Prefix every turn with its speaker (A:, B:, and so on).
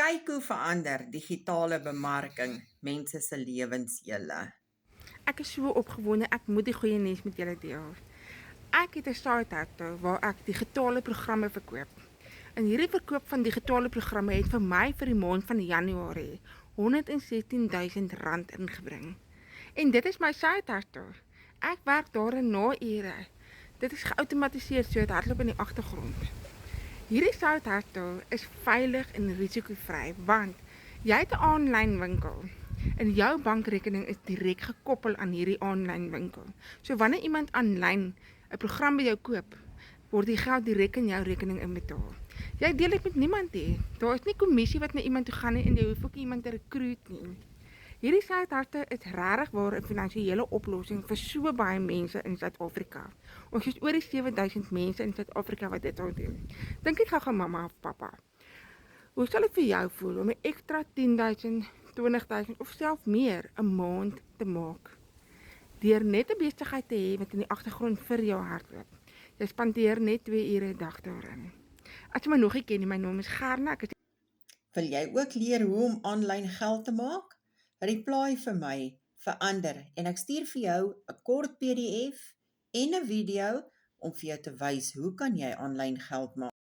A: Kyk hoe verander digitale bemarking mense se lewens julle.
B: Ek is so opgewonde, ek moet die goeie nuus met julle deel. Ek het 'n side waar ek digitale programme verkoop. En hierdie verkoop van digitale programme het vir my vir die maand van Januarie R116,000 ingebring. En dit is my side. Ek werk daarin na ure. Dit is geautomatiseer, so dit hardloop in die agtergrond. Hierdie side is veilig en risikovry want jy het 'n aanlyn winkel en jou bankrekening is direk gekoppel aan hierdie aanlyn winkel. So wanneer iemand aanlyn 'n program by jou koop, word die geld direk in jou rekening inbetaal. Jy deel dit met niemand nie. Daar is nie kommissie wat na iemand toe gaan nie en jy hoef ook iemand te rekruut nie. Hierdie Suidharte is regtig waar 'n finansiële oplossing vir so baie mense in Suid-Afrika. Ons is oor die 7000 mense in Suid-Afrika wat dit al doen. Dink ek gou mamma of pappa. Hoe sal dit vir jou voel om 'n ekstra 10,000, 20,000 of self meer 'n maand te maak? Deur net 'n besigheid te hê wat in die agtergrond vir jou hardloop. Jy spandeer net 2 ure 'n dag daarin. As jy my nog nie ken nie, my naam is Gerna. Ek is
A: Wil jy ook leer hoe om aanlyn geld te maak? Reply vir my verander en ek stuur vir jou 'n kort PDF en 'n video om vir jou te wys hoe kan jy aanlyn geld maak.